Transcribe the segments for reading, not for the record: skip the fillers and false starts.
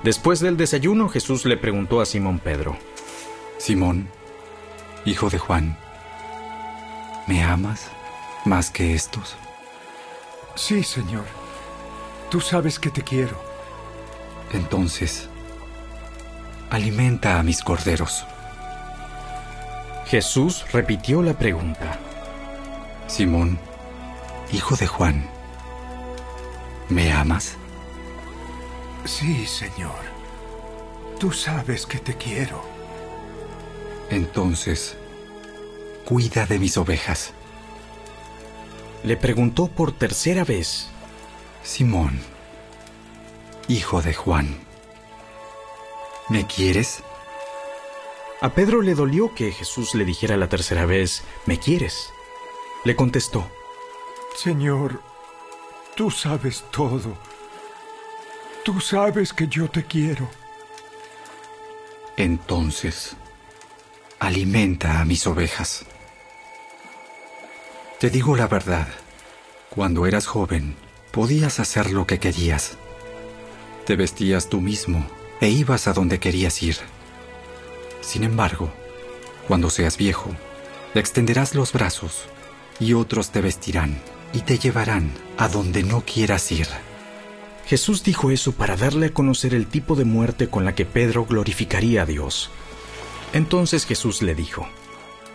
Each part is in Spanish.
Después del desayuno, Jesús le preguntó a Simón Pedro: Simón, hijo de Juan, ¿me amas más que estos? Sí, Señor. Tú sabes que te quiero. Entonces, alimenta a mis corderos. Jesús repitió la pregunta: Simón, hijo de Juan, ¿me amas? Sí, Señor. Tú sabes que te quiero. Entonces, cuida de mis ovejas. Le preguntó por tercera vez: Simón, hijo de Juan, ¿me quieres? A Pedro le dolió que Jesús le dijera la tercera vez: ¿me quieres? Le contestó: Señor, tú sabes todo. Tú sabes que yo te quiero. Entonces, alimenta a mis ovejas. Te digo la verdad, cuando eras joven, podías hacer lo que querías. Te vestías tú mismo e ibas a donde querías ir. Sin embargo, cuando seas viejo, extenderás los brazos y otros te vestirán y te llevarán a donde no quieras ir. Jesús dijo eso para darle a conocer el tipo de muerte con la que Pedro glorificaría a Dios. Entonces Jesús le dijo: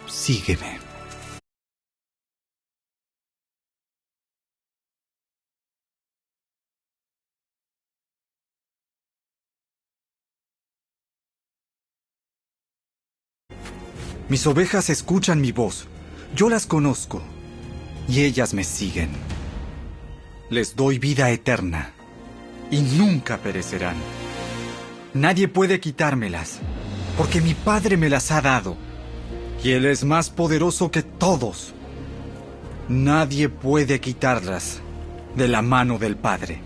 Sígueme. Mis ovejas escuchan mi voz. Yo las conozco y ellas me siguen. Les doy vida eterna y nunca perecerán. Nadie puede quitármelas, porque mi Padre me las ha dado, y Él es más poderoso que todos. Nadie puede quitarlas de la mano del Padre.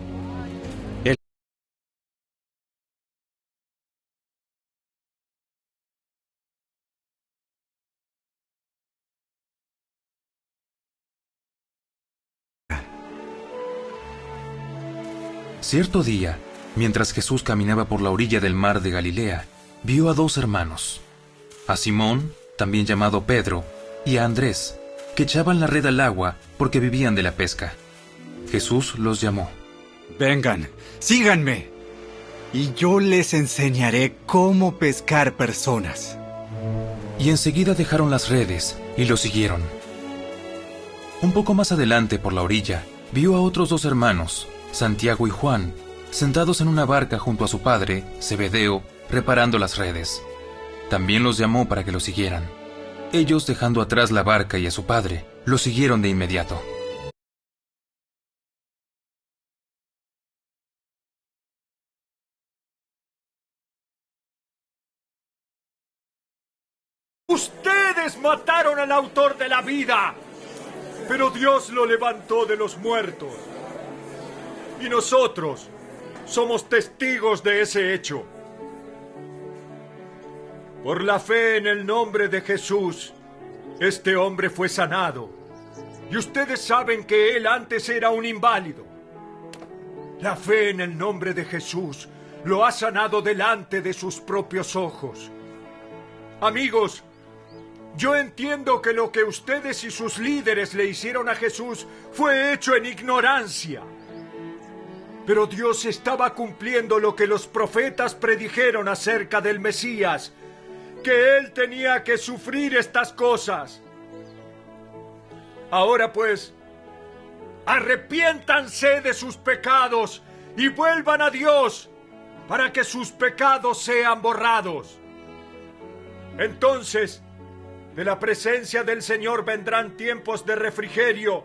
Cierto día, mientras Jesús caminaba por la orilla del mar de Galilea, vio a dos hermanos, a Simón, también llamado Pedro, y a Andrés, que echaban la red al agua porque vivían de la pesca. Jesús los llamó. Vengan, síganme, y yo les enseñaré cómo pescar personas. Y enseguida dejaron las redes y lo siguieron. Un poco más adelante, por la orilla, vio a otros dos hermanos, Santiago y Juan, sentados en una barca junto a su padre, Zebedeo, reparando las redes. También los llamó para que lo siguieran. Ellos, dejando atrás la barca y a su padre, lo siguieron de inmediato. Ustedes mataron al autor de la vida, pero Dios lo levantó de los muertos. Y nosotros somos testigos de ese hecho. Por la fe en el nombre de Jesús, este hombre fue sanado. Y ustedes saben que él antes era un inválido. La fe en el nombre de Jesús lo ha sanado delante de sus propios ojos. Amigos, yo entiendo que lo que ustedes y sus líderes le hicieron a Jesús fue hecho en ignorancia. Pero Dios estaba cumpliendo lo que los profetas predijeron acerca del Mesías, que Él tenía que sufrir estas cosas. Ahora pues, arrepiéntanse de sus pecados y vuelvan a Dios para que sus pecados sean borrados. Entonces, de la presencia del Señor vendrán tiempos de refrigerio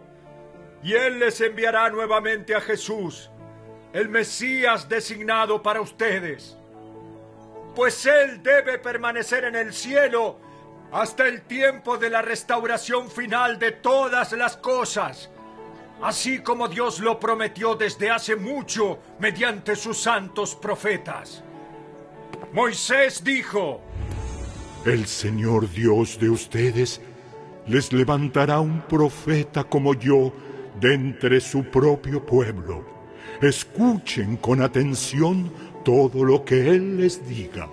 y Él les enviará nuevamente a Jesús, el Mesías designado para ustedes. Pues Él debe permanecer en el cielo hasta el tiempo de la restauración final de todas las cosas, así como Dios lo prometió desde hace mucho mediante sus santos profetas. Moisés dijo: El Señor Dios de ustedes les levantará un profeta como yo de entre su propio pueblo. Escuchen con atención todo lo que Él les diga.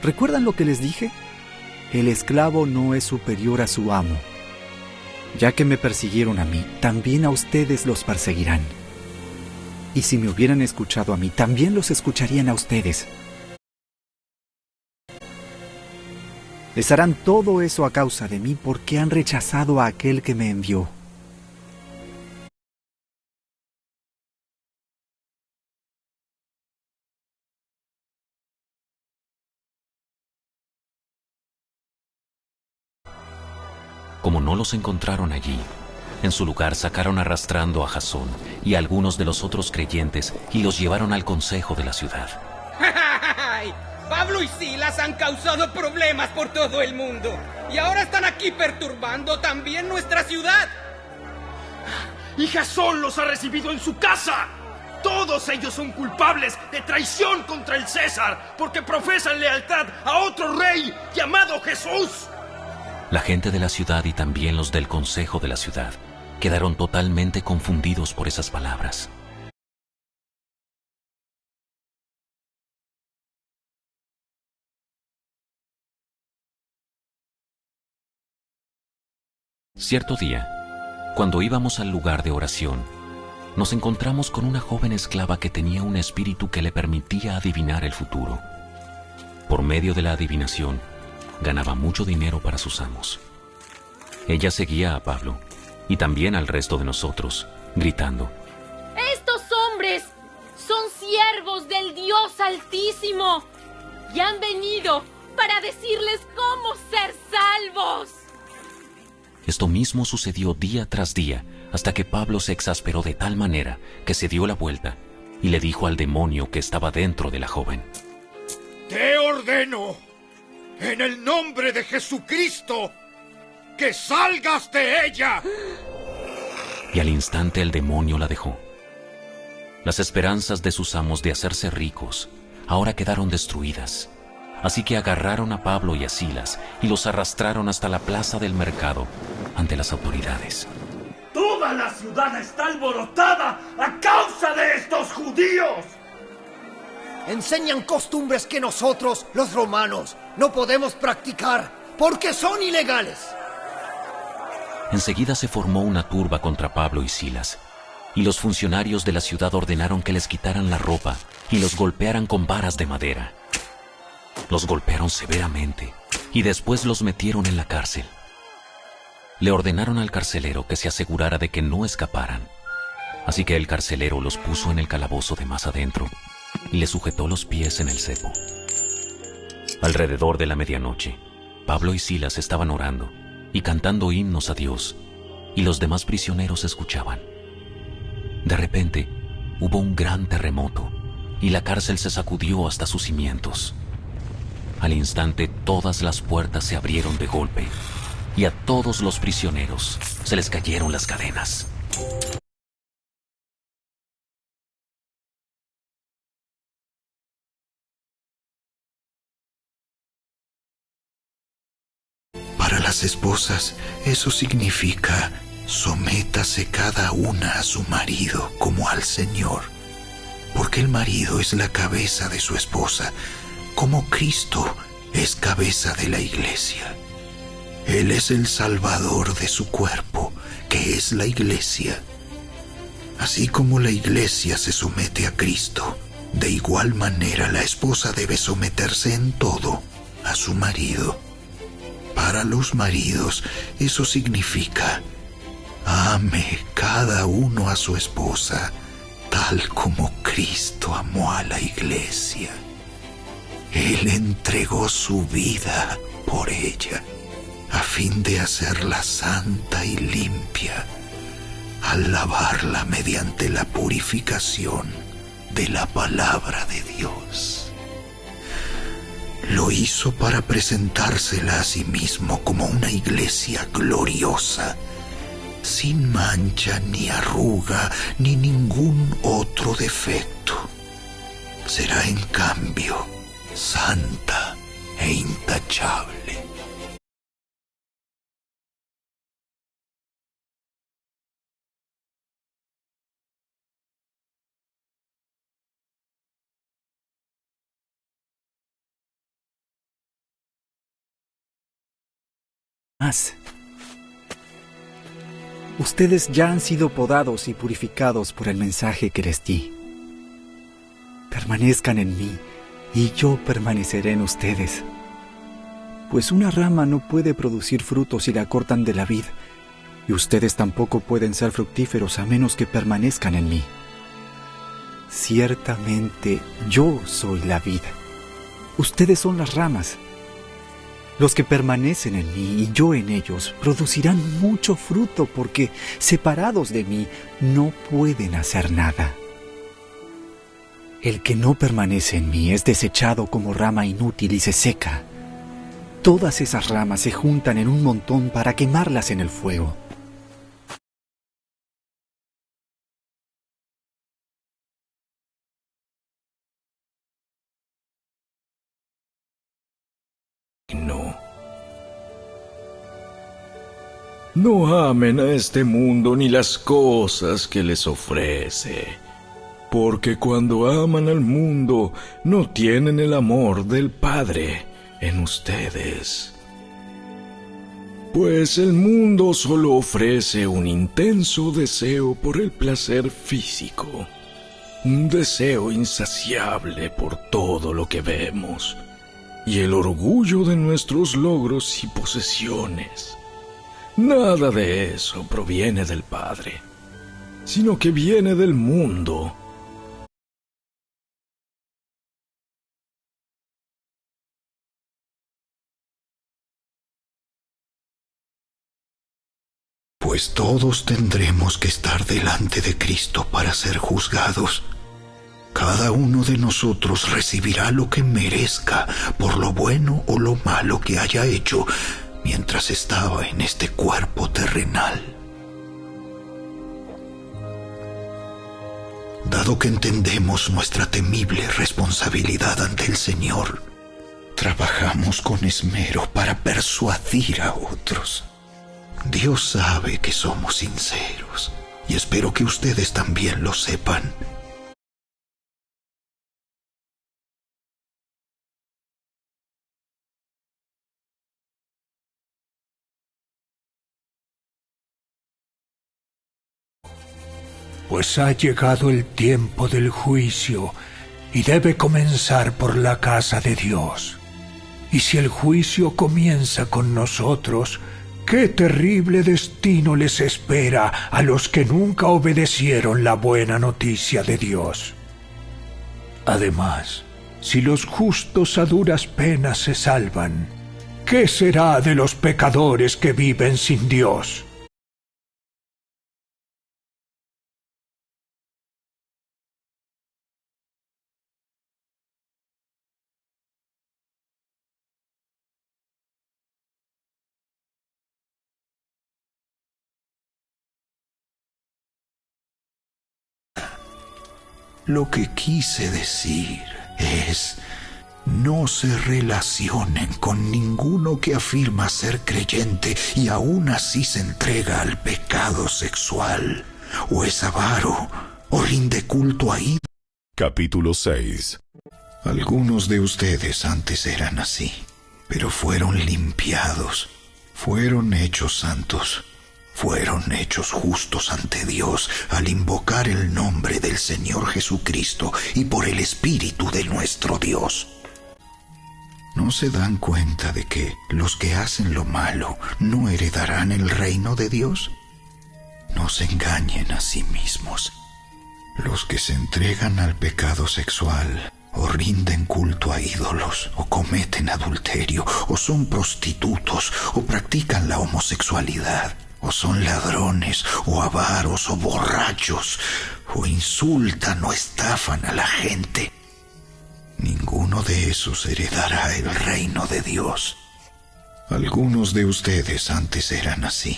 ¿Recuerdan lo que les dije? El esclavo no es superior a su amo. Ya que me persiguieron a mí, también a ustedes los perseguirán. Y si me hubieran escuchado a mí, también los escucharían a ustedes. Les harán todo eso a causa de mí porque han rechazado a aquel que me envió. Como no los encontraron allí, en su lugar sacaron arrastrando a Jasón y a algunos de los otros creyentes y los llevaron al consejo de la ciudad. ¡Ay! Pablo y Silas han causado problemas por todo el mundo y ahora están aquí perturbando también nuestra ciudad. Y Jasón los ha recibido en su casa. Todos ellos son culpables de traición contra el César porque profesan lealtad a otro rey llamado Jesús. La gente de la ciudad y también los del consejo de la ciudad quedaron totalmente confundidos por esas palabras. Cierto día, cuando íbamos al lugar de oración, nos encontramos con una joven esclava que tenía un espíritu que le permitía adivinar el futuro. Por medio de la adivinación, ganaba mucho dinero para sus amos. Ella seguía a Pablo y también al resto de nosotros, gritando: ¡Estos hombres son siervos del Dios Altísimo y han venido para decirles cómo ser salvos! Esto mismo sucedió día tras día hasta que Pablo se exasperó de tal manera que se dio la vuelta y le dijo al demonio que estaba dentro de la joven: Te ordeno, en el nombre de Jesucristo, que salgas de ella. Y al instante el demonio la dejó. Las esperanzas de sus amos de hacerse ricos ahora quedaron destruidas. Así que agarraron a Pablo y a Silas y los arrastraron hasta la plaza del mercado ante las autoridades. Toda la ciudad está alborotada a causa de estos judíos. Enseñan costumbres que nosotros, los romanos, no podemos practicar porque son ilegales. Enseguida se formó una turba contra Pablo y Silas, y los funcionarios de la ciudad ordenaron que les quitaran la ropa y los golpearan con varas de madera. Los golpearon severamente y después los metieron en la cárcel. Le ordenaron al carcelero que se asegurara de que no escaparan. Así que el carcelero los puso en el calabozo de más adentro y le sujetó los pies en el cepo. Alrededor de la medianoche, Pablo y Silas estaban orando y cantando himnos a Dios, y los demás prisioneros escuchaban. De repente, hubo un gran terremoto y la cárcel se sacudió hasta sus cimientos. Al instante, todas las puertas se abrieron de golpe y a todos los prisioneros se les cayeron las cadenas. Para las esposas, eso significa: sométase cada una a su marido como al Señor, porque el marido es la cabeza de su esposa, como Cristo es cabeza de la iglesia. Él es el Salvador de su cuerpo, que es la iglesia. Así como la iglesia se somete a Cristo, de igual manera la esposa debe someterse en todo a su marido. Para los maridos, eso significa: ame cada uno a su esposa, tal como Cristo amó a la iglesia. Él entregó su vida por ella, a fin de hacerla santa y limpia, al lavarla mediante la purificación de la palabra de Dios. Lo hizo para presentársela a sí mismo como una iglesia gloriosa, sin mancha ni arruga ni ningún otro defecto. Será en cambio santa e intachable. más. Ustedes ya han sido podados y purificados por el mensaje que les di. Permanezcan en mí, y yo permaneceré en ustedes. Pues una rama no puede producir frutos si la cortan de la vid, y ustedes tampoco pueden ser fructíferos a menos que permanezcan en mí. Ciertamente yo soy la vid. Ustedes son las ramas. Los que permanecen en mí y yo en ellos producirán mucho fruto, porque separados de mí no pueden hacer nada. El que no permanece en mí es desechado como rama inútil y se seca. Todas esas ramas se juntan en un montón para quemarlas en el fuego. No amen a este mundo ni las cosas que les ofrece, porque cuando aman al mundo no tienen el amor del Padre en ustedes. Pues el mundo solo ofrece un intenso deseo por el placer físico, un deseo insaciable por todo lo que vemos, y el orgullo de nuestros logros y posesiones. Nada de eso proviene del Padre, sino que viene del mundo. Pues todos tendremos que estar delante de Cristo para ser juzgados. Cada uno de nosotros recibirá lo que merezca por lo bueno o lo malo que haya hecho mientras estaba en este cuerpo terrenal. Dado que entendemos nuestra temible responsabilidad ante el Señor, trabajamos con esmero para persuadir a otros. Dios sabe que somos sinceros, y espero que ustedes también lo sepan. Pues ha llegado el tiempo del juicio, y debe comenzar por la casa de Dios. Y si el juicio comienza con nosotros, ¡qué terrible destino les espera a los que nunca obedecieron la buena noticia de Dios! Además, si los justos a duras penas se salvan, ¿qué será de los pecadores que viven sin Dios? Lo que quise decir es: no se relacionen con ninguno que afirma ser creyente y aún así se entrega al pecado sexual, o es avaro, o rinde culto a ídolos. Capítulo 6. Algunos de ustedes antes eran así, pero fueron limpiados, fueron hechos santos. Fueron hechos justos ante Dios al invocar el nombre del Señor Jesucristo y por el Espíritu de nuestro Dios. ¿No se dan cuenta de que los que hacen lo malo no heredarán el reino de Dios? No se engañen a sí mismos. Los que se entregan al pecado sexual, o rinden culto a ídolos, o cometen adulterio, o son prostitutos, o practican la homosexualidad, o son ladrones, o avaros, o borrachos, o insultan o estafan a la gente, ninguno de esos heredará el reino de Dios. Algunos de ustedes antes eran así,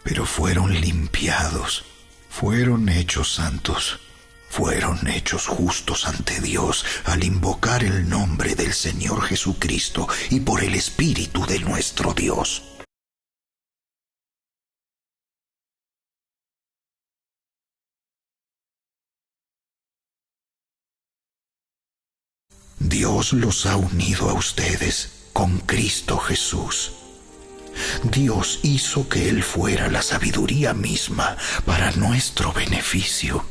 pero fueron limpiados, fueron hechos santos, fueron hechos justos ante Dios al invocar el nombre del Señor Jesucristo y por el Espíritu de nuestro Dios. Dios los ha unido a ustedes con Cristo Jesús. Dios hizo que Él fuera la sabiduría misma para nuestro beneficio.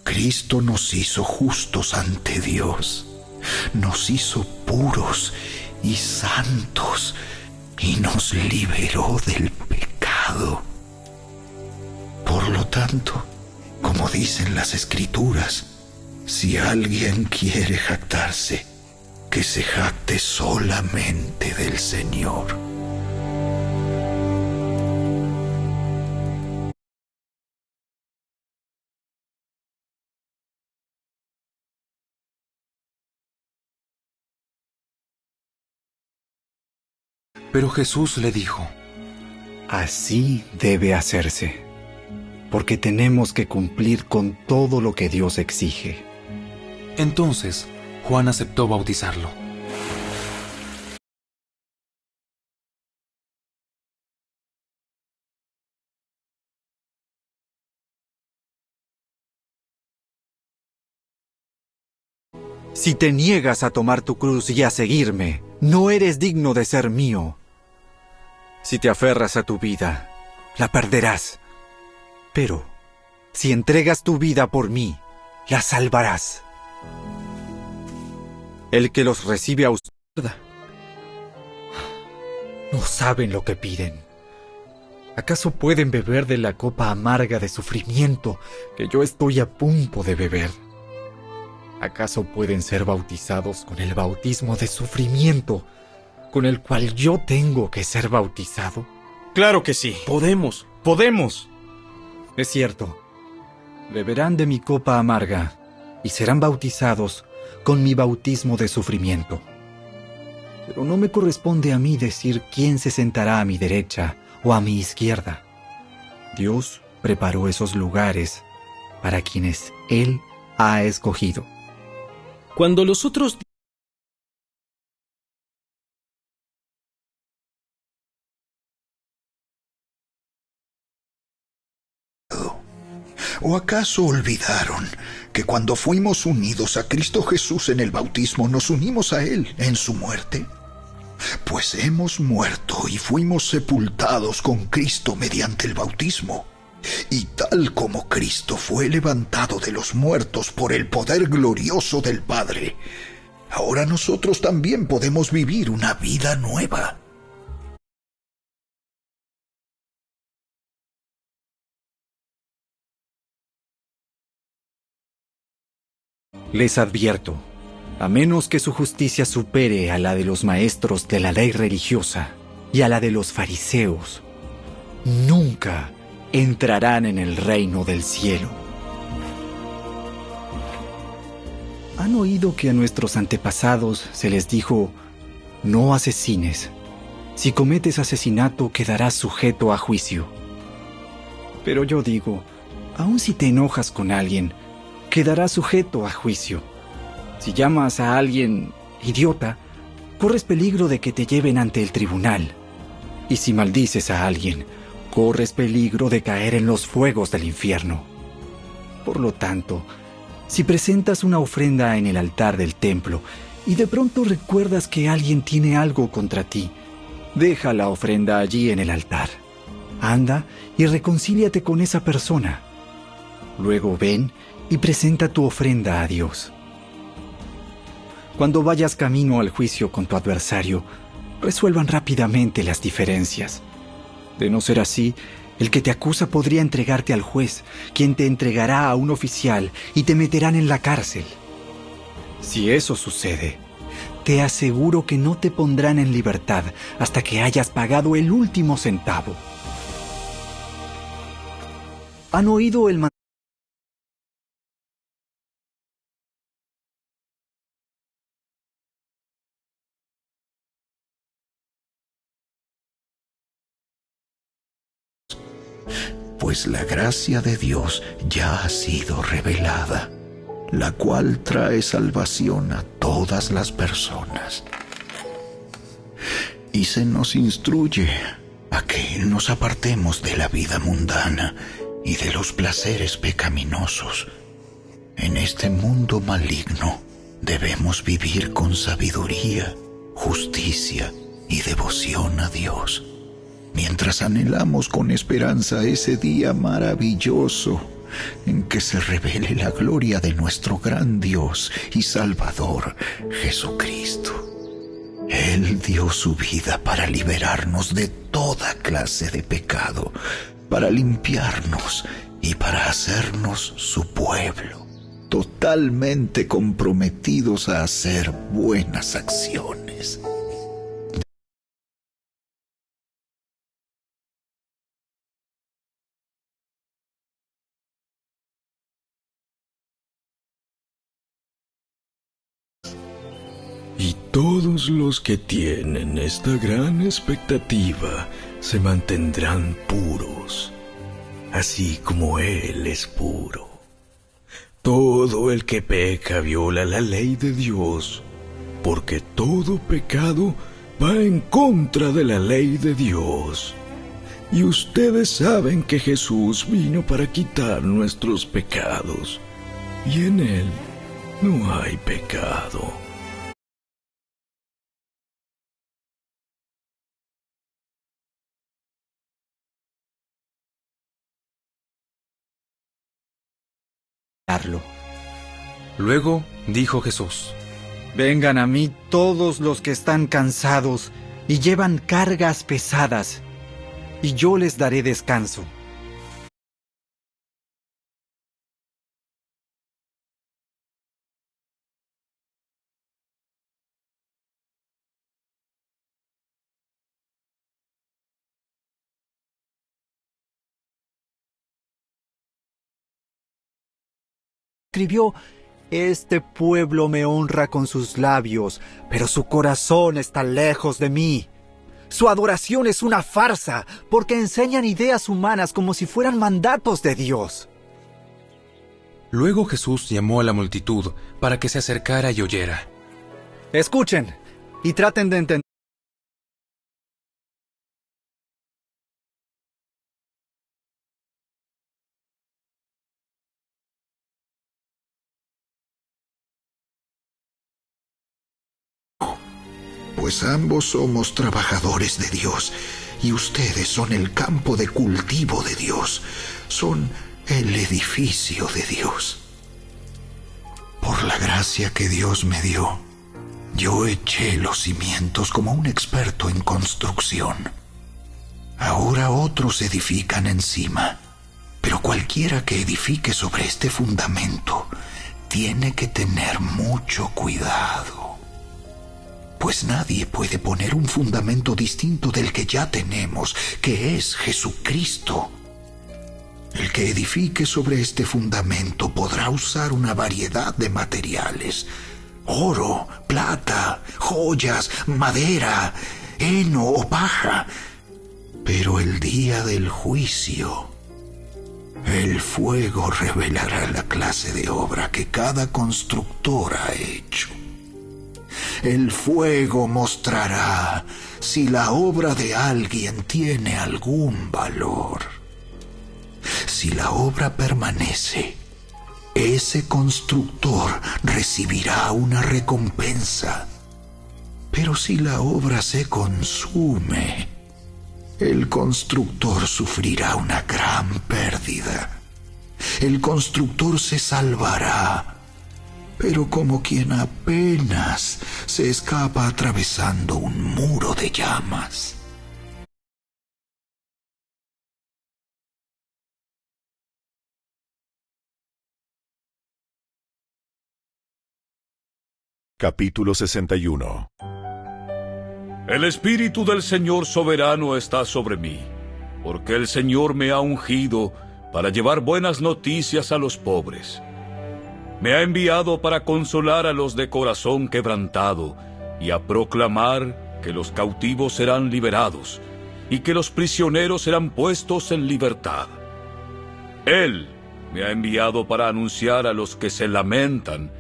Cristo nos hizo justos ante Dios, nos hizo puros y santos y nos liberó del pecado. Por lo tanto, como dicen las Escrituras, si alguien quiere jactarse, que se jacte solamente del Señor. Pero Jesús le dijo: Así debe hacerse, porque tenemos que cumplir con todo lo que Dios exige. Entonces Juan aceptó bautizarlo. Si te niegas a tomar tu cruz y a seguirme, no eres digno de ser mío. Si te aferras a tu vida, la perderás. Pero, si entregas tu vida por mí, la salvarás. El que los recibe a usted, no saben lo que piden. ¿Acaso pueden beber de la copa amarga de sufrimiento que yo estoy a punto de beber? ¿Acaso pueden ser bautizados con el bautismo de sufrimiento con el cual yo tengo que ser bautizado? Claro que sí. Podemos. Es cierto. Beberán de mi copa amarga y serán bautizados con mi bautismo de sufrimiento. Pero no me corresponde a mí decir quién se sentará a mi derecha o a mi izquierda. Dios preparó esos lugares para quienes Él ha escogido. Cuando los otros ¿O acaso olvidaron que cuando fuimos unidos a Cristo Jesús en el bautismo, nos unimos a Él en su muerte? Pues hemos muerto y fuimos sepultados con Cristo mediante el bautismo. Y tal como Cristo fue levantado de los muertos por el poder glorioso del Padre, ahora nosotros también podemos vivir una vida nueva. Les advierto, a menos que su justicia supere a la de los maestros de la ley religiosa y a la de los fariseos, nunca entrarán en el reino del cielo. ¿Han oído que a nuestros antepasados se les dijo: no asesines? Si cometes asesinato, quedarás sujeto a juicio. Pero yo digo, aun si te enojas con alguien, quedarás sujeto a juicio. Si llamas a alguien idiota, corres peligro de que te lleven ante el tribunal. Y si maldices a alguien, corres peligro de caer en los fuegos del infierno. Por lo tanto, si presentas una ofrenda en el altar del templo y de pronto recuerdas que alguien tiene algo contra ti, deja la ofrenda allí en el altar. Anda y reconcíliate con esa persona. Luego ven y presenta tu ofrenda a Dios. Cuando vayas camino al juicio con tu adversario, resuelvan rápidamente las diferencias. De no ser así, el que te acusa podría entregarte al juez, quien te entregará a un oficial y te meterán en la cárcel. Si eso sucede, te aseguro que no te pondrán en libertad hasta que hayas pagado el último centavo. ¿Han oído el mandamiento? Pues la gracia de Dios ya ha sido revelada, la cual trae salvación a todas las personas. Y se nos instruye a que nos apartemos de la vida mundana y de los placeres pecaminosos. En este mundo maligno debemos vivir con sabiduría, justicia y devoción a Dios, mientras anhelamos con esperanza ese día maravilloso en que se revele la gloria de nuestro gran Dios y Salvador, Jesucristo. Él dio su vida para liberarnos de toda clase de pecado, para limpiarnos y para hacernos su pueblo, totalmente comprometidos a hacer buenas acciones. Y todos los que tienen esta gran expectativa se mantendrán puros, así como Él es puro. Todo el que peca viola la ley de Dios, porque todo pecado va en contra de la ley de Dios. Y ustedes saben que Jesús vino para quitar nuestros pecados, y en Él no hay pecado. Luego dijo Jesús: Vengan a mí todos los que están cansados y llevan cargas pesadas, y yo les daré descanso. Escribió: Este pueblo me honra con sus labios, pero su corazón está lejos de mí. Su adoración es una farsa, porque enseñan ideas humanas como si fueran mandatos de Dios. Luego Jesús llamó a la multitud para que se acercara y oyera. Escuchen y traten de entender. Pues ambos somos trabajadores de Dios, y ustedes son el campo de cultivo de Dios, son el edificio de Dios. Por la gracia que Dios me dio, yo eché los cimientos como un experto en construcción. Ahora otros edifican encima, pero cualquiera que edifique sobre este fundamento tiene que tener mucho cuidado. Pues nadie puede poner un fundamento distinto del que ya tenemos, que es Jesucristo. El que edifique sobre este fundamento podrá usar una variedad de materiales: oro, plata, joyas, madera, heno o paja. Pero el día del juicio, el fuego revelará la clase de obra que cada constructor ha hecho. El fuego mostrará si la obra de alguien tiene algún valor. Si la obra permanece, ese constructor recibirá una recompensa. Pero si la obra se consume, el constructor sufrirá una gran pérdida. El constructor se salvará, pero como quien apenas se escapa atravesando un muro de llamas. Capítulo 61. El Espíritu del Señor soberano está sobre mí, porque el Señor me ha ungido para llevar buenas noticias a los pobres. Me ha enviado para consolar a los de corazón quebrantado y a proclamar que los cautivos serán liberados y que los prisioneros serán puestos en libertad. Él me ha enviado para anunciar a los que se lamentan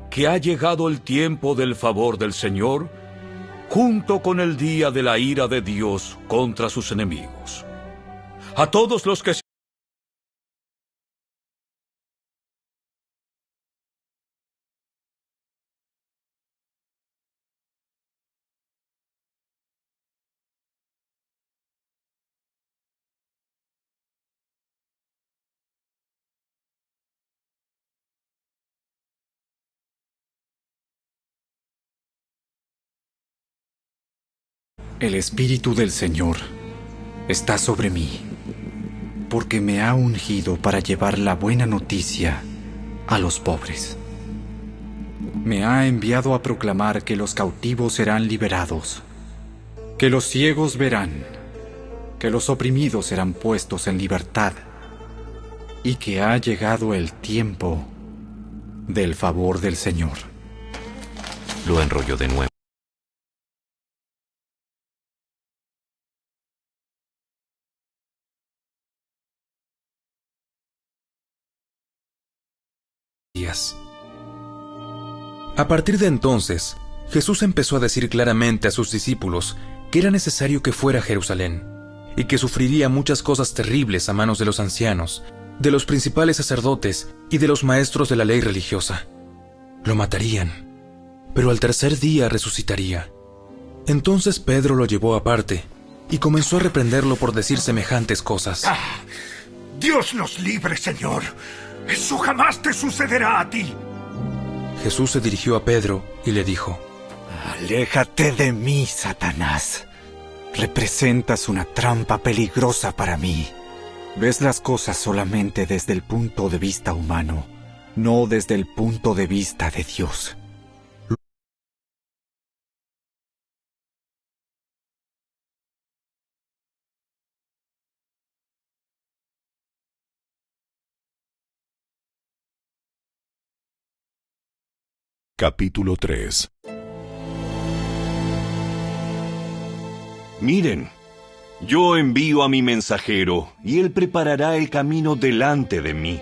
que ha llegado el tiempo del favor del Señor, junto con el día de la ira de Dios contra sus enemigos. A todos los que El Espíritu del Señor está sobre mí, porque me ha ungido para llevar la buena noticia a los pobres. Me ha enviado a proclamar que los cautivos serán liberados, que los ciegos verán, que los oprimidos serán puestos en libertad, y que ha llegado el tiempo del favor del Señor. Lo enrolló de nuevo. A partir de entonces, Jesús empezó a decir claramente a sus discípulos que era necesario que fuera a Jerusalén y que sufriría muchas cosas terribles a manos de los ancianos, de los principales sacerdotes y de los maestros de la ley religiosa. Lo matarían, pero al tercer día resucitaría. Entonces Pedro lo llevó aparte y comenzó a reprenderlo por decir semejantes cosas. Dios nos libre, Señor. Eso jamás te sucederá a ti. Jesús se dirigió a Pedro y le dijo: Aléjate de mí, Satanás. Representas una trampa peligrosa para mí. Ves las cosas solamente desde el punto de vista humano, no desde el punto de vista de Dios. Capítulo 3. Miren, yo envío a mi mensajero, y él preparará el camino delante de mí.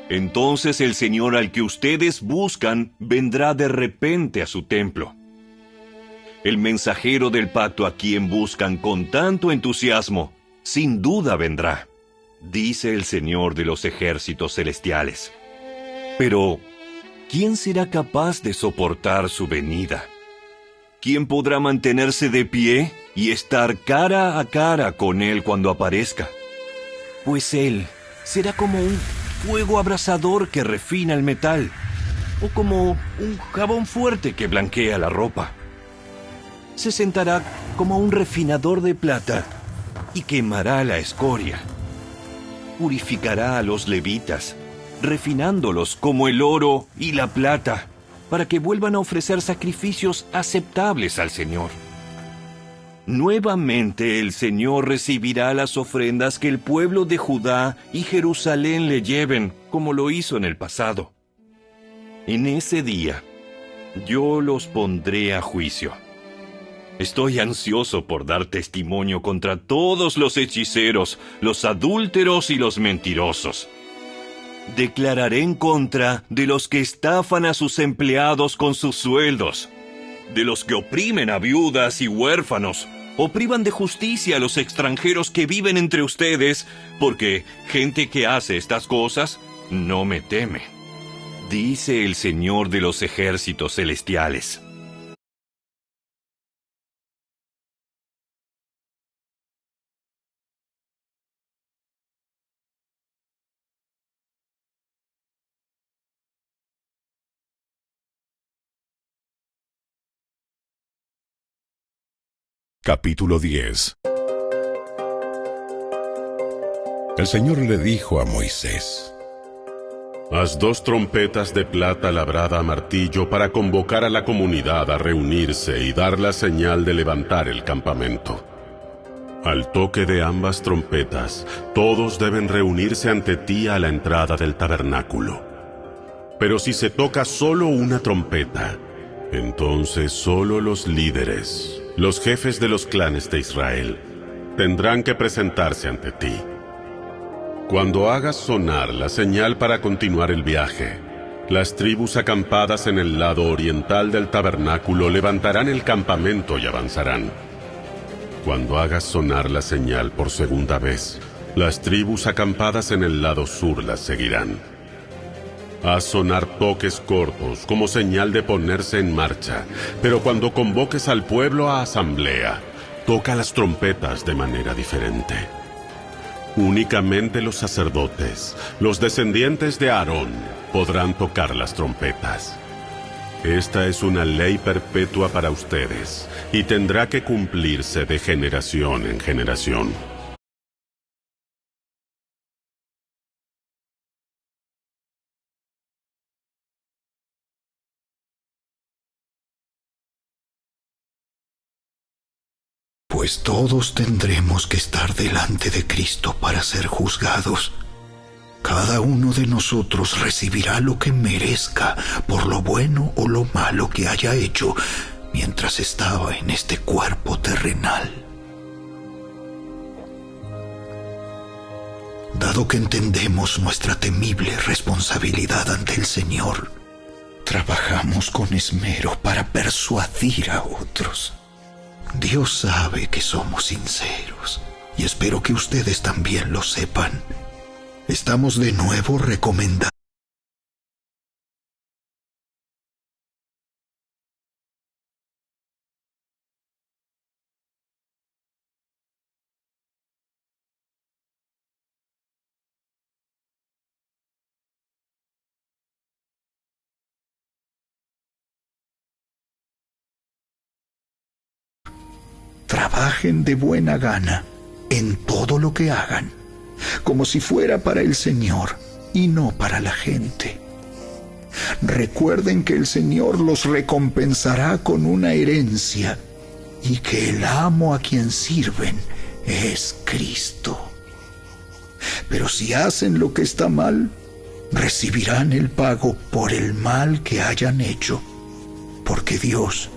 Entonces el Señor al que ustedes buscan vendrá de repente a su templo. El mensajero del pacto a quien buscan con tanto entusiasmo, sin duda vendrá, dice el Señor de los ejércitos celestiales. Pero ¿quién será capaz de soportar su venida? ¿Quién podrá mantenerse de pie y estar cara a cara con él cuando aparezca? Pues él será como un fuego abrasador que refina el metal, o como un jabón fuerte que blanquea la ropa. Se sentará como un refinador de plata y quemará la escoria. Purificará a los levitas, refinándolos como el oro y la plata, para que vuelvan a ofrecer sacrificios aceptables al Señor. Nuevamente el Señor recibirá las ofrendas que el pueblo de Judá y Jerusalén le lleven, como lo hizo en el pasado. En ese día, yo los pondré a juicio. Estoy ansioso por dar testimonio contra todos los hechiceros, los adúlteros y los mentirosos. Declararé en contra de los que estafan a sus empleados con sus sueldos, de los que oprimen a viudas y huérfanos, o privan de justicia a los extranjeros que viven entre ustedes, porque gente que hace estas cosas no me teme, dice el Señor de los ejércitos celestiales. Capítulo 10. El Señor le dijo a Moisés: Haz 2 trompetas de plata labrada a martillo para convocar a la comunidad a reunirse y dar la señal de levantar el campamento. Al toque de ambas trompetas, todos deben reunirse ante ti a la entrada del tabernáculo. Pero si se toca solo una trompeta, entonces solo los líderes, los jefes de los clanes de Israel, tendrán que presentarse ante ti. Cuando hagas sonar la señal para continuar el viaje, las tribus acampadas en el lado oriental del tabernáculo levantarán el campamento y avanzarán. Cuando hagas sonar la señal por segunda vez, las tribus acampadas en el lado sur las seguirán. Haz sonar toques cortos como señal de ponerse en marcha, pero cuando convoques al pueblo a asamblea, toca las trompetas de manera diferente. Únicamente los sacerdotes, los descendientes de Aarón, podrán tocar las trompetas. Esta es una ley perpetua para ustedes, y tendrá que cumplirse de generación en generación. Pues todos tendremos que estar delante de Cristo para ser juzgados. Cada uno de nosotros recibirá lo que merezca por lo bueno o lo malo que haya hecho mientras estaba en este cuerpo terrenal. Dado que entendemos nuestra temible responsabilidad ante el Señor, trabajamos con esmero para persuadir a otros. Dios sabe que somos sinceros, y espero que ustedes también lo sepan. Estamos de nuevo recomendando. Trabajen de buena gana en todo lo que hagan, como si fuera para el Señor y no para la gente. Recuerden que el Señor los recompensará con una herencia y que el amo a quien sirven es Cristo. Pero si hacen lo que está mal, recibirán el pago por el mal que hayan hecho, porque Dios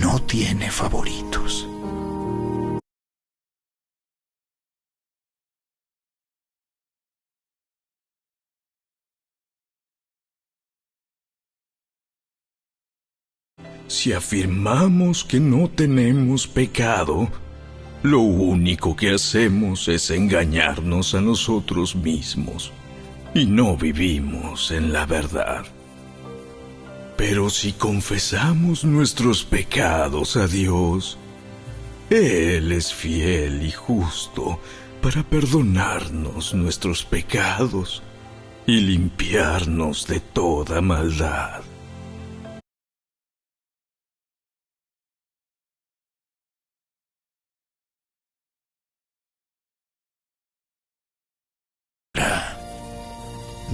no tiene favoritos. Si afirmamos que no tenemos pecado, lo único que hacemos es engañarnos a nosotros mismos y no vivimos en la verdad. Pero si confesamos nuestros pecados a Dios, Él es fiel y justo para perdonarnos nuestros pecados y limpiarnos de toda maldad.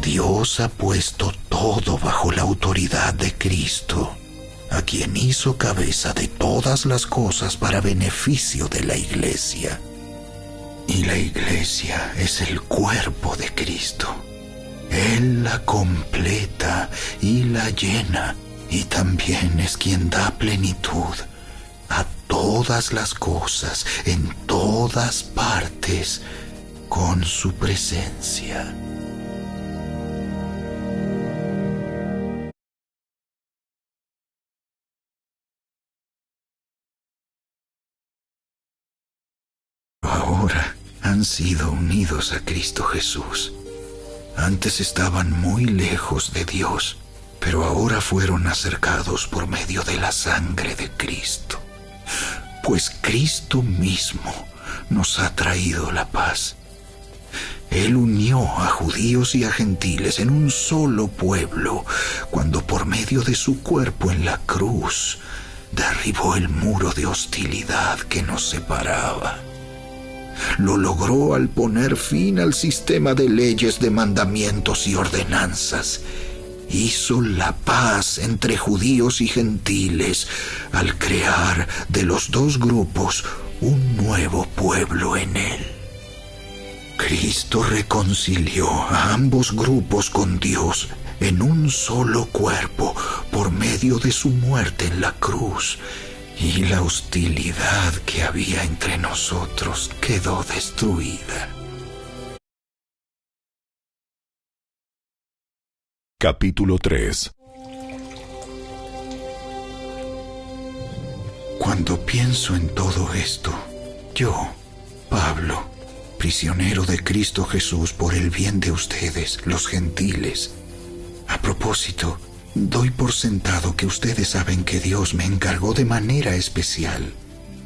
Dios ha puesto todo bajo la autoridad de Cristo, a quien hizo cabeza de todas las cosas para beneficio de la Iglesia. Y la Iglesia es el cuerpo de Cristo. Él la completa y la llena, y también es quien da plenitud a todas las cosas en todas partes con su presencia. Ahora han sido unidos a Cristo Jesús. Antes estaban muy lejos de Dios, pero ahora fueron acercados por medio de la sangre de Cristo. Pues Cristo mismo nos ha traído la paz. Él unió a judíos y a gentiles en un solo pueblo, cuando por medio de su cuerpo en la cruz derribó el muro de hostilidad que nos separaba. Lo logró al poner fin al sistema de leyes, de mandamientos y ordenanzas. Hizo la paz entre judíos y gentiles al crear de los dos grupos un nuevo pueblo en él. Cristo reconcilió a ambos grupos con Dios en un solo cuerpo por medio de su muerte en la cruz. Y la hostilidad que había entre nosotros quedó destruida. Capítulo 3. Cuando pienso en todo esto, yo, Pablo, prisionero de Cristo Jesús por el bien de ustedes, los gentiles. A propósito, doy por sentado que ustedes saben que Dios me encargó de manera especial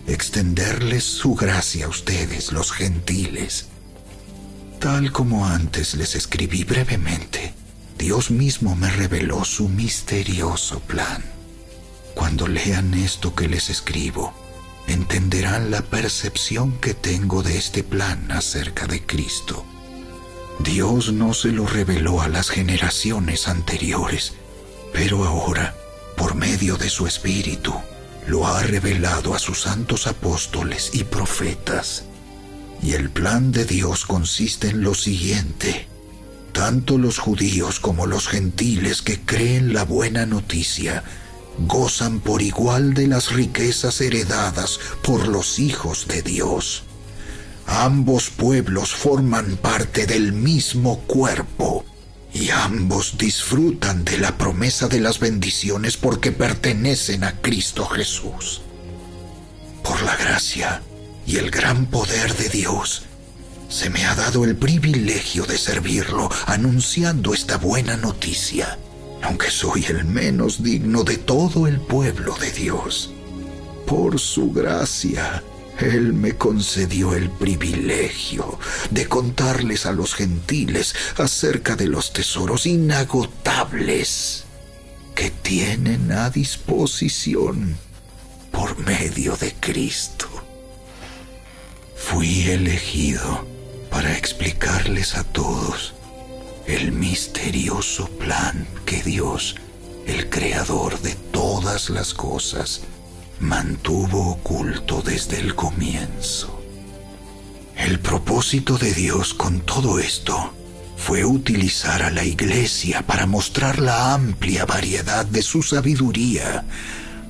extenderles su gracia a ustedes, los gentiles. Tal como antes les escribí brevemente, Dios mismo me reveló su misterioso plan. Cuando lean esto que les escribo, entenderán la percepción que tengo de este plan acerca de Cristo. Dios no se lo reveló a las generaciones anteriores, pero ahora, por medio de su Espíritu, lo ha revelado a sus santos apóstoles y profetas. Y el plan de Dios consiste en lo siguiente: tanto los judíos como los gentiles que creen la buena noticia gozan por igual de las riquezas heredadas por los hijos de Dios. Ambos pueblos forman parte del mismo cuerpo y ambos disfrutan de la promesa de las bendiciones porque pertenecen a Cristo Jesús. Por la gracia y el gran poder de Dios, se me ha dado el privilegio de servirlo anunciando esta buena noticia, aunque soy el menos digno de todo el pueblo de Dios. Por su gracia, Él me concedió el privilegio de contarles a los gentiles acerca de los tesoros inagotables que tienen a disposición por medio de Cristo. Fui elegido para explicarles a todos el misterioso plan que Dios, el creador de todas las cosas, mantuvo oculto desde el comienzo. El propósito de Dios con todo esto fue utilizar a la Iglesia para mostrar la amplia variedad de su sabiduría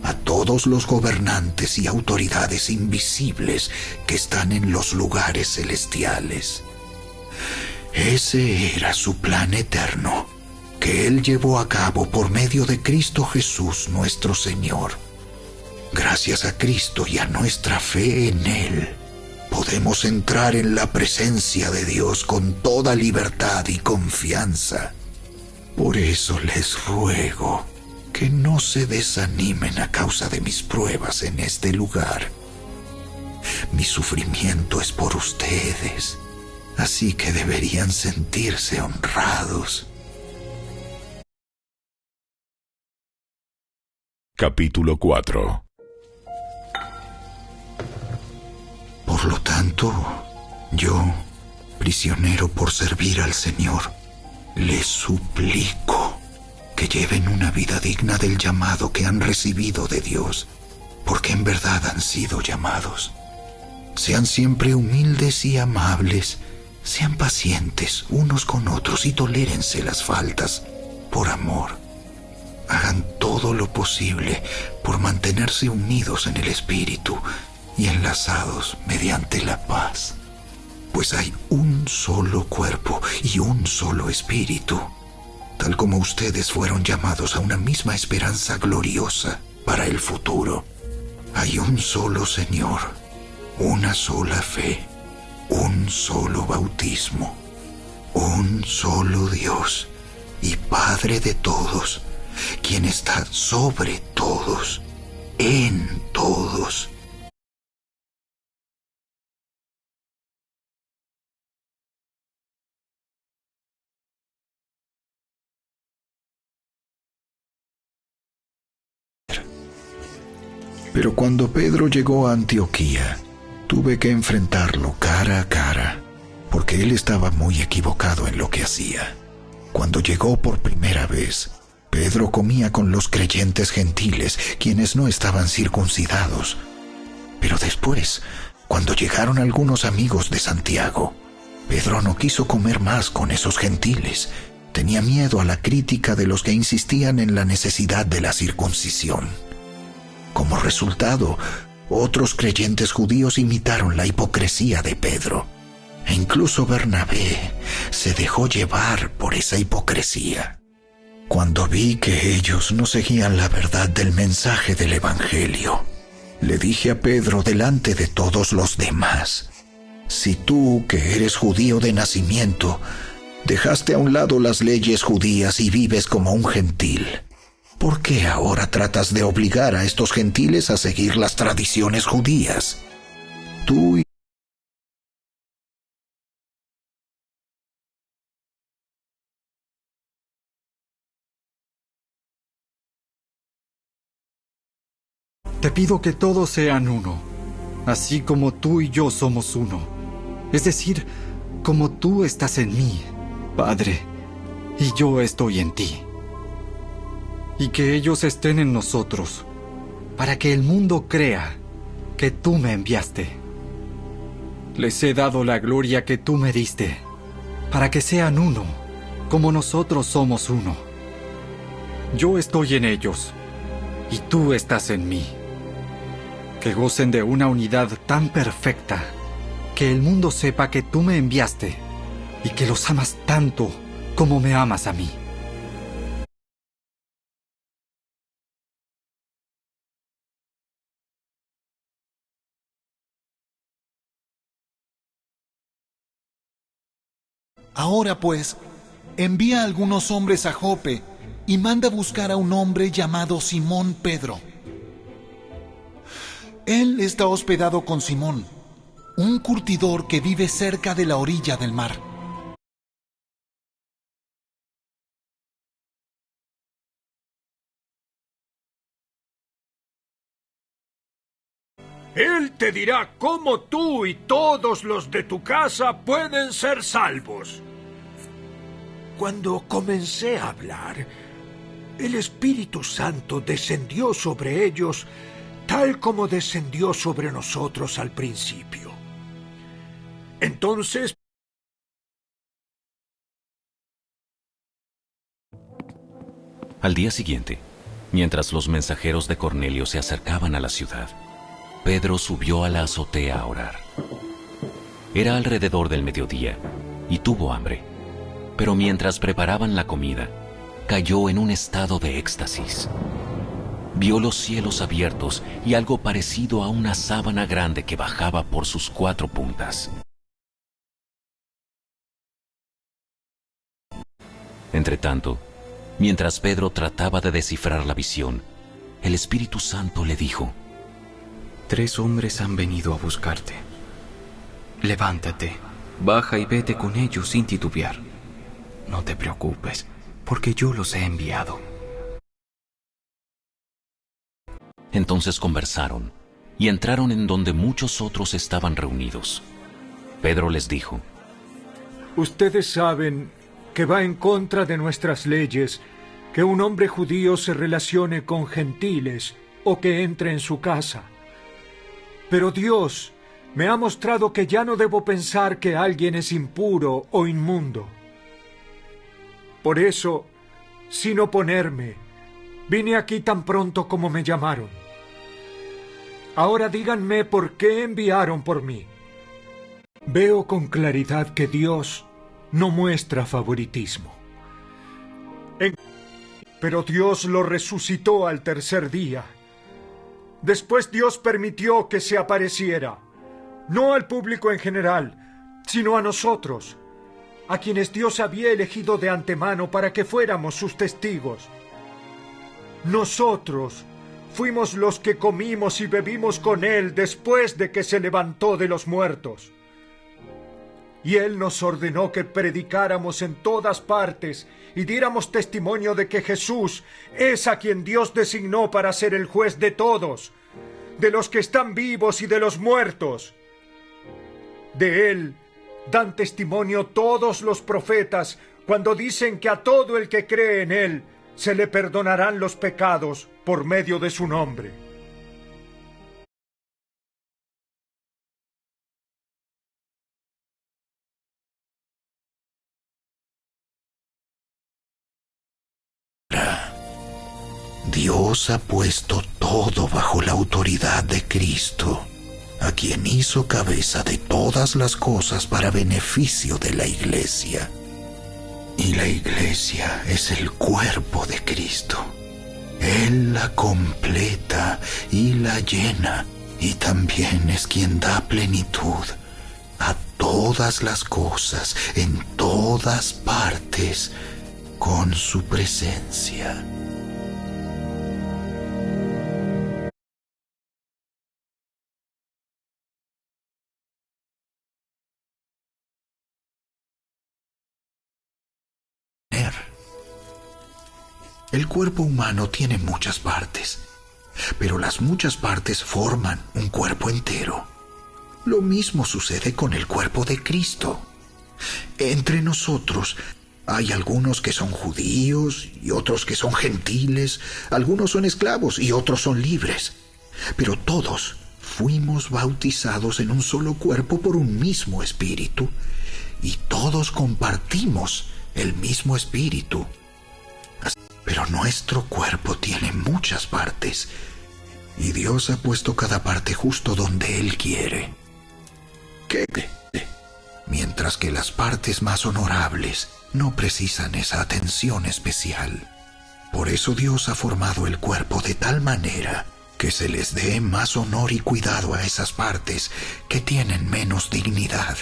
a todos los gobernantes y autoridades invisibles que están en los lugares celestiales. Ese era su plan eterno, que Él llevó a cabo por medio de Cristo Jesús nuestro Señor. Gracias a Cristo y a nuestra fe en Él, podemos entrar en la presencia de Dios con toda libertad y confianza. Por eso les ruego que no se desanimen a causa de mis pruebas en este lugar. Mi sufrimiento es por ustedes, así que deberían sentirse honrados. Capítulo 4. Por lo tanto, yo, prisionero por servir al Señor, les suplico que lleven una vida digna del llamado que han recibido de Dios, porque en verdad han sido llamados. Sean siempre humildes y amables, sean pacientes unos con otros y tolérense las faltas por amor. Hagan todo lo posible por mantenerse unidos en el Espíritu y enlazados mediante la paz, pues hay un solo cuerpo y un solo Espíritu, tal como ustedes fueron llamados a una misma esperanza gloriosa para el futuro. Hay un solo Señor, una sola fe, un solo bautismo, un solo Dios y Padre de todos, quien está sobre todos, en todos. Pero cuando Pedro llegó a Antioquía, tuve que enfrentarlo cara a cara, porque él estaba muy equivocado en lo que hacía. Cuando llegó por primera vez, Pedro comía con los creyentes gentiles, quienes no estaban circuncidados. Pero después, cuando llegaron algunos amigos de Santiago, Pedro no quiso comer más con esos gentiles. Tenía miedo a la crítica de los que insistían en la necesidad de la circuncisión. Como resultado, otros creyentes judíos imitaron la hipocresía de Pedro, e incluso Bernabé se dejó llevar por esa hipocresía. Cuando vi que ellos no seguían la verdad del mensaje del Evangelio, le dije a Pedro delante de todos los demás: si tú, que eres judío de nacimiento, dejaste a un lado las leyes judías y vives como un gentil, ¿por qué ahora tratas de obligar a estos gentiles a seguir las tradiciones judías? Tú y te pido que todos sean uno, así como tú y yo somos uno. Es decir, como tú estás en mí, Padre, y yo estoy en ti. Y que ellos estén en nosotros, para que el mundo crea que tú me enviaste. Les he dado la gloria que tú me diste, para que sean uno, como nosotros somos uno. Yo estoy en ellos, y tú estás en mí. Que gocen de una unidad tan perfecta, que el mundo sepa que tú me enviaste, y que los amas tanto como me amas a mí. Ahora pues, envía a algunos hombres a Jope y manda buscar a un hombre llamado Simón Pedro. Él está hospedado con Simón, un curtidor que vive cerca de la orilla del mar. Él te dirá cómo tú y todos los de tu casa pueden ser salvos. Cuando comencé a hablar, el Espíritu Santo descendió sobre ellos tal como descendió sobre nosotros al principio. Entonces, al día siguiente, mientras los mensajeros de Cornelio se acercaban a la ciudad, Pedro subió a la azotea a orar. Era alrededor del mediodía y tuvo hambre, pero mientras preparaban la comida, cayó en un estado de éxtasis. Vio los cielos abiertos y algo parecido a una sábana grande que bajaba por sus 4 puntas. Entretanto, mientras Pedro trataba de descifrar la visión, el Espíritu Santo le dijo: 3 hombres han venido a buscarte. Levántate, baja y vete con ellos sin titubear. No te preocupes, porque yo los he enviado. Entonces conversaron y entraron en donde muchos otros estaban reunidos. Pedro les dijo: ustedes saben que va en contra de nuestras leyes que un hombre judío se relacione con gentiles o que entre en su casa. Pero Dios me ha mostrado que ya no debo pensar que alguien es impuro o inmundo. Por eso, sin oponerme, vine aquí tan pronto como me llamaron. Ahora díganme por qué enviaron por mí. Veo con claridad que Dios no muestra favoritismo. Pero Dios lo resucitó al tercer día. Después Dios permitió que se apareciera, no al público en general, sino a nosotros, a quienes Dios había elegido de antemano para que fuéramos sus testigos. Nosotros fuimos los que comimos y bebimos con Él después de que se levantó de los muertos. Y Él nos ordenó que predicáramos en todas partes y diéramos testimonio de que Jesús es a quien Dios designó para ser el juez de todos, de los que están vivos y de los muertos. De Él dan testimonio todos los profetas cuando dicen que a todo el que cree en Él se le perdonarán los pecados por medio de su nombre. Dios ha puesto todo bajo la autoridad de Cristo, a quien hizo cabeza de todas las cosas para beneficio de la Iglesia. Y la Iglesia es el cuerpo de Cristo. Él la completa y la llena, y también es quien da plenitud a todas las cosas en todas partes con su presencia. El cuerpo humano tiene muchas partes, pero las muchas partes forman un cuerpo entero. Lo mismo sucede con el cuerpo de Cristo. Entre nosotros hay algunos que son judíos y otros que son gentiles, algunos son esclavos y otros son libres, pero todos fuimos bautizados en un solo cuerpo por un mismo espíritu, y todos compartimos el mismo espíritu. Pero nuestro cuerpo tiene muchas partes, y Dios ha puesto cada parte justo donde Él quiere. Mientras que las partes más honorables no precisan esa atención especial. Por eso Dios ha formado el cuerpo de tal manera que se les dé más honor y cuidado a esas partes que tienen menos dignidad.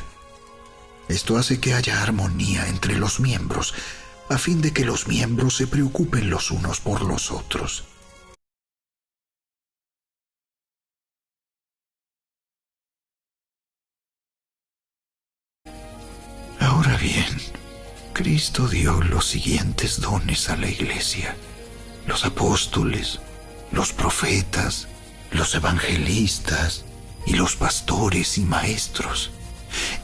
Esto hace que haya armonía entre los miembros, a fin de que los miembros se preocupen los unos por los otros. Ahora bien, Cristo dio los siguientes dones a la Iglesia: los apóstoles, los profetas, los evangelistas y los pastores y maestros.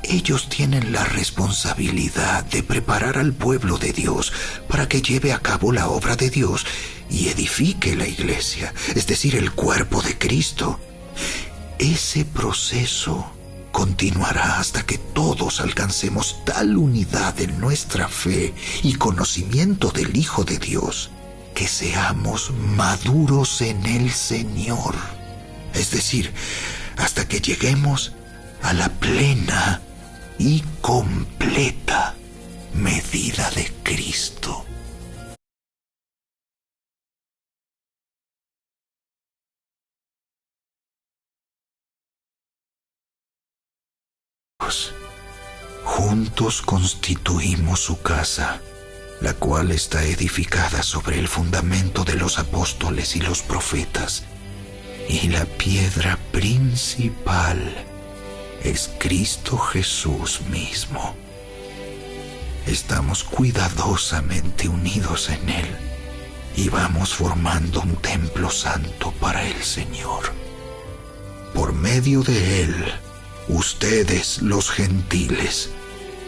Ellos tienen la responsabilidad de preparar al pueblo de Dios para que lleve a cabo la obra de Dios y edifique la Iglesia, es decir, el cuerpo de Cristo. Ese proceso continuará hasta que todos alcancemos tal unidad en nuestra fe y conocimiento del Hijo de Dios que seamos maduros en el Señor, es decir, hasta que lleguemos a la plena y completa medida de Cristo. Juntos constituimos su casa, la cual está edificada sobre el fundamento de los apóstoles y los profetas, y la piedra principal es Cristo Jesús mismo. Estamos cuidadosamente unidos en Él y vamos formando un templo santo para el Señor. Por medio de Él, ustedes, los gentiles,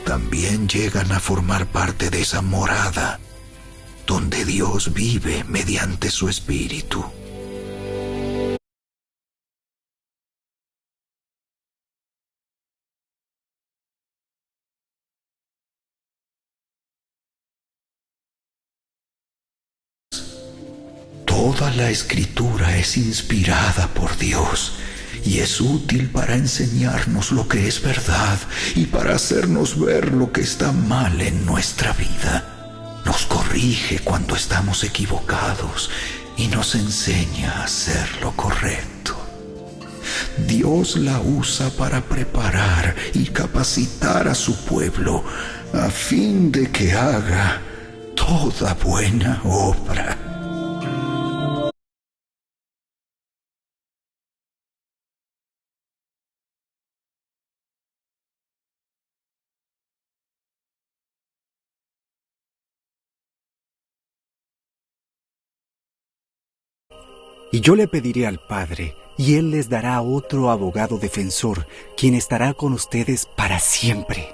también llegan a formar parte de esa morada donde Dios vive mediante su Espíritu. Toda la Escritura es inspirada por Dios y es útil para enseñarnos lo que es verdad y para hacernos ver lo que está mal en nuestra vida. Nos corrige cuando estamos equivocados y nos enseña a hacer lo correcto. Dios la usa para preparar y capacitar a su pueblo a fin de que haga toda buena obra. Y yo le pediré al Padre, y Él les dará otro abogado defensor, quien estará con ustedes para siempre.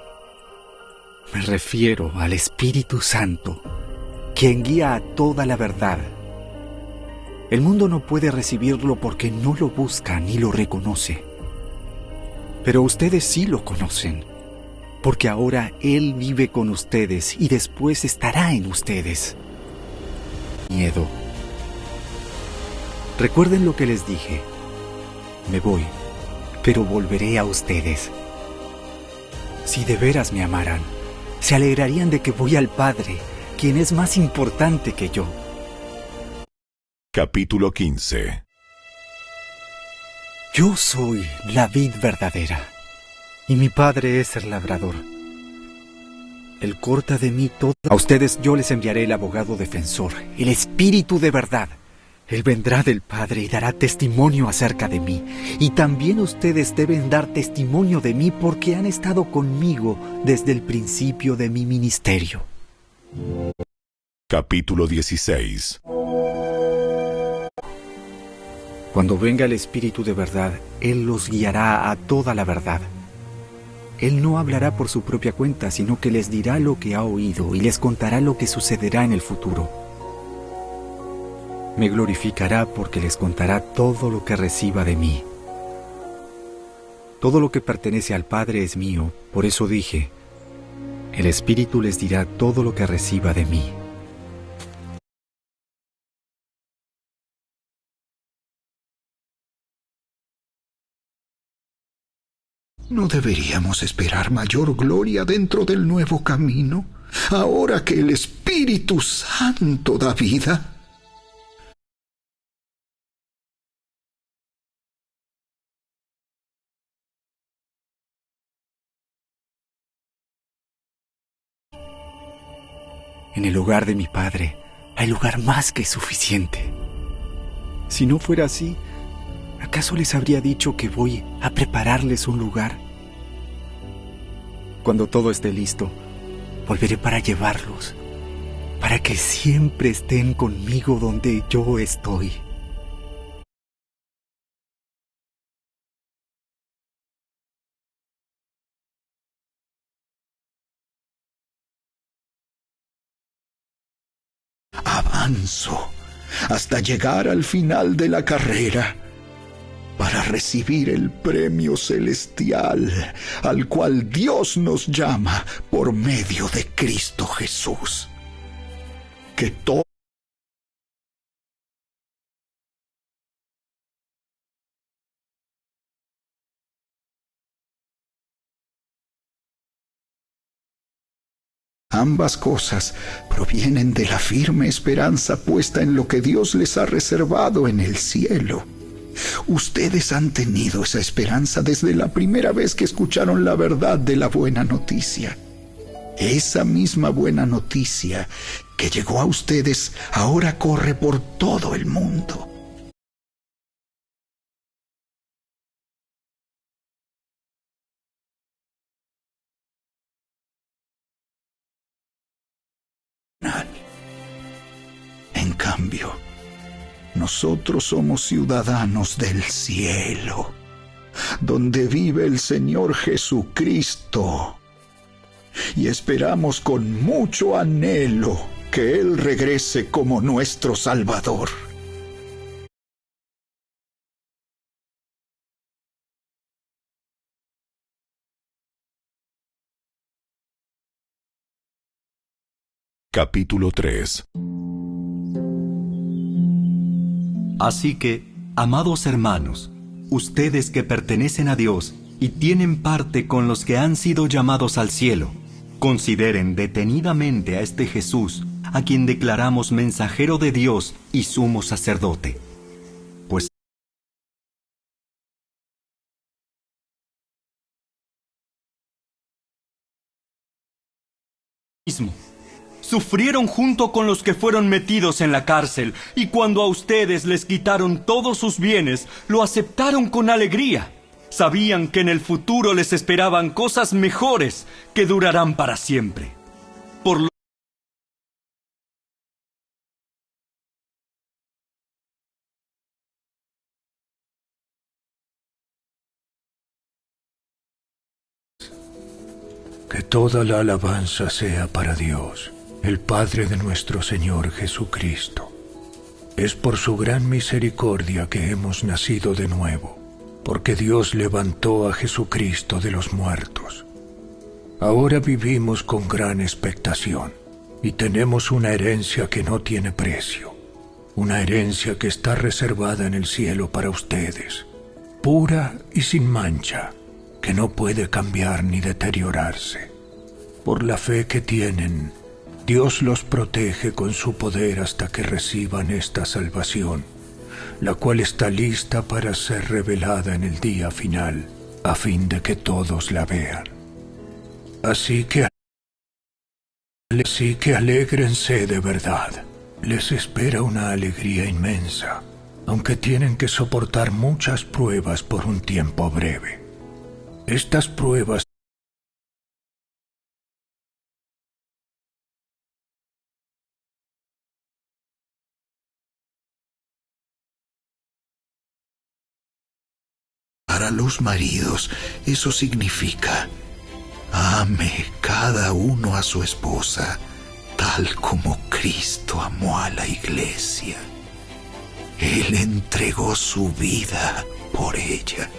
Me refiero al Espíritu Santo, quien guía a toda la verdad. El mundo no puede recibirlo porque no lo busca ni lo reconoce. Pero ustedes sí lo conocen, porque ahora Él vive con ustedes y después estará en ustedes. Miedo. Recuerden lo que les dije. Me voy, pero volveré a ustedes. Si de veras me amaran, se alegrarían de que voy al Padre, quien es más importante que yo. Capítulo 15. Yo soy la vid verdadera, y mi Padre es el labrador. Él corta de mí todo. A ustedes yo les enviaré el abogado defensor, el Espíritu de verdad. Él vendrá del Padre y dará testimonio acerca de mí. Y también ustedes deben dar testimonio de mí porque han estado conmigo desde el principio de mi ministerio. Capítulo 16. Cuando venga el Espíritu de verdad, Él los guiará a toda la verdad. Él no hablará por su propia cuenta, sino que les dirá lo que ha oído y les contará lo que sucederá en el futuro. Me glorificará porque les contará todo lo que reciba de mí. Todo lo que pertenece al Padre es mío, por eso dije, el Espíritu les dirá todo lo que reciba de mí. ¿No deberíamos esperar mayor gloria dentro del nuevo camino, ahora que el Espíritu Santo da vida? En el hogar de mi Padre hay lugar más que suficiente. Si no fuera así, ¿acaso les habría dicho que voy a prepararles un lugar? Cuando todo esté listo, volveré para llevarlos, para que siempre estén conmigo donde yo estoy. Avanzo hasta llegar al final de la carrera para recibir el premio celestial al cual Dios nos llama por medio de Cristo Jesús. Que todo ambas cosas provienen de la firme esperanza puesta en lo que Dios les ha reservado en el cielo. Ustedes han tenido esa esperanza desde la primera vez que escucharon la verdad de la buena noticia. Esa misma buena noticia que llegó a ustedes ahora corre por todo el mundo. En cambio, nosotros somos ciudadanos del cielo, donde vive el Señor Jesucristo, y esperamos con mucho anhelo que Él regrese como nuestro Salvador. Capítulo 3. Así que, amados hermanos, ustedes que pertenecen a Dios y tienen parte con los que han sido llamados al cielo, consideren detenidamente a este Jesús, a quien declaramos mensajero de Dios y sumo sacerdote. Pues mismo sufrieron junto con los que fueron metidos en la cárcel, y cuando a ustedes les quitaron todos sus bienes, lo aceptaron con alegría. Sabían que en el futuro les esperaban cosas mejores que durarán para siempre. Por lo que toda la alabanza sea para Dios, el Padre de nuestro Señor Jesucristo. Es por su gran misericordia que hemos nacido de nuevo, porque Dios levantó a Jesucristo de los muertos. Ahora vivimos con gran expectación y tenemos una herencia que no tiene precio, una herencia que está reservada en el cielo para ustedes, pura y sin mancha, que no puede cambiar ni deteriorarse. Por la fe que tienen, Dios los protege con su poder hasta que reciban esta salvación, la cual está lista para ser revelada en el día final, a fin de que todos la vean. Así que alégrense de verdad. Les espera una alegría inmensa, aunque tienen que soportar muchas pruebas por un tiempo breve. Estas pruebas para los maridos, eso significa: ame cada uno a su esposa, tal como Cristo amó a la iglesia. Él entregó su vida por ella,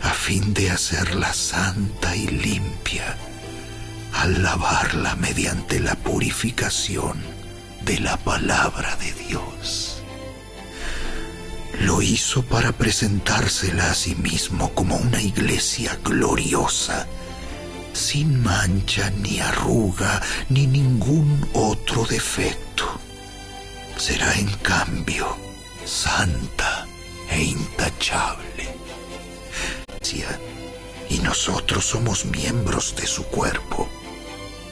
a fin de hacerla santa y limpia, al lavarla mediante la purificación de la palabra de Dios. Lo hizo para presentársela a sí mismo como una iglesia gloriosa, sin mancha ni arruga ni ningún otro defecto. Será en cambio santa e intachable. Y nosotros somos miembros de su cuerpo.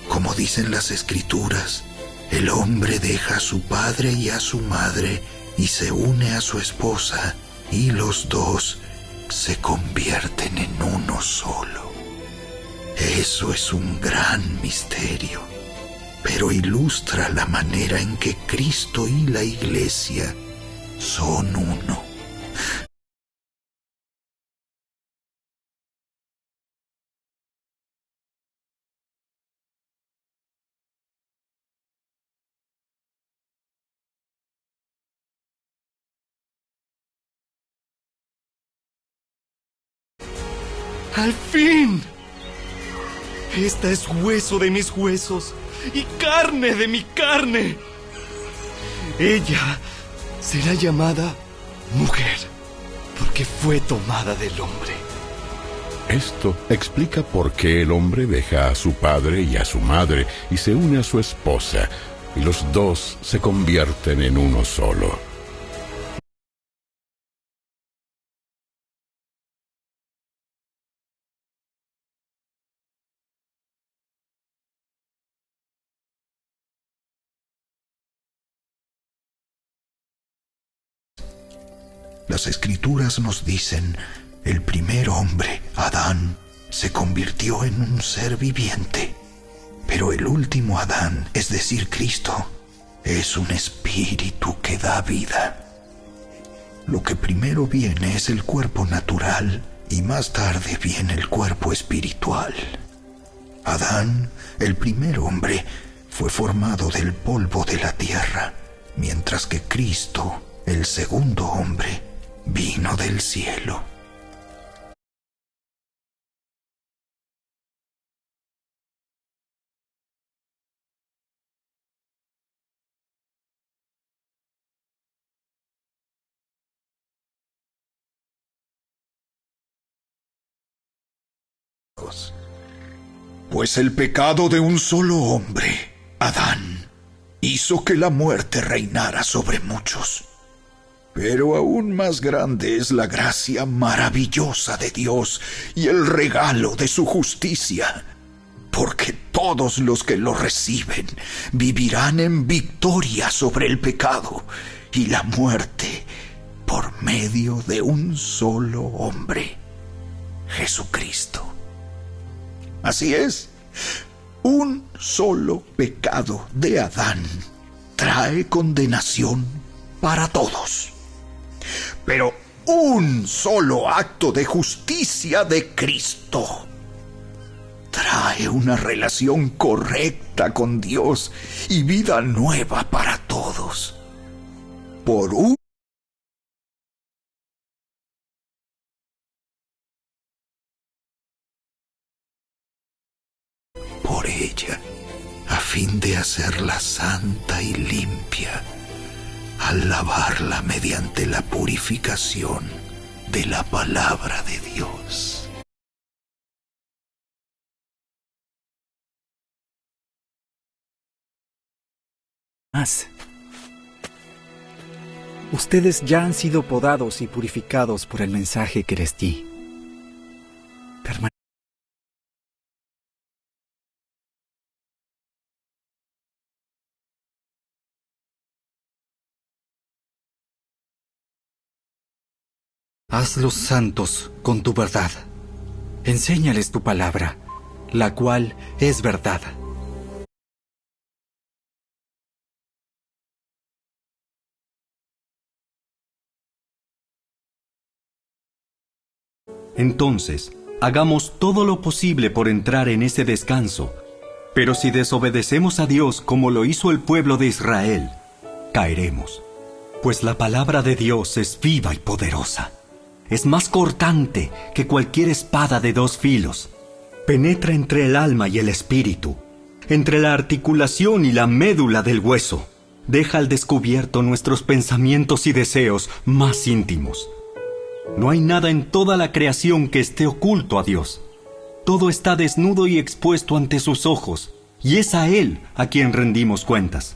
Como dicen las Escrituras, el hombre deja a su padre y a su madre y se une a su esposa, y los dos se convierten en uno solo. Eso es un gran misterio, pero ilustra la manera en que Cristo y la Iglesia son uno. ¡Al fin! Esta es hueso de mis huesos y carne de mi carne. Ella será llamada mujer, porque fue tomada del hombre. Esto explica por qué el hombre deja a su padre y a su madre y se une a su esposa, y los dos se convierten en uno solo. Las Escrituras nos dicen: el primer hombre, Adán, se convirtió en un ser viviente. Pero el último Adán, es decir, Cristo, es un espíritu que da vida. Lo que primero viene es el cuerpo natural y más tarde viene el cuerpo espiritual. Adán, el primer hombre, fue formado del polvo de la tierra, mientras que Cristo, el segundo hombre, vino del cielo. Pues el pecado de un solo hombre, Adán, hizo que la muerte reinara sobre muchos. Pero aún más grande es la gracia maravillosa de Dios y el regalo de su justicia, porque todos los que lo reciben vivirán en victoria sobre el pecado y la muerte por medio de un solo hombre, Jesucristo. Así es, un solo pecado de Adán trae condenación para todos. Pero un solo acto de justicia de Cristo trae una relación correcta con Dios y vida nueva para todos. Por ella, a fin de hacerla santa y limpia, al lavarla mediante la purificación de la palabra de Dios. Ustedes ya han sido podados y purificados por el mensaje que les di. Hazlos santos con tu verdad. Enséñales tu palabra, la cual es verdad. Entonces, hagamos todo lo posible por entrar en ese descanso. Pero si desobedecemos a Dios como lo hizo el pueblo de Israel, caeremos. Pues la palabra de Dios es viva y poderosa. Es más cortante que cualquier espada de 2 filos. Penetra entre el alma y el espíritu, entre la articulación y la médula del hueso. Deja al descubierto nuestros pensamientos y deseos más íntimos. No hay nada en toda la creación que esté oculto a Dios. Todo está desnudo y expuesto ante sus ojos, y es a Él a quien rendimos cuentas.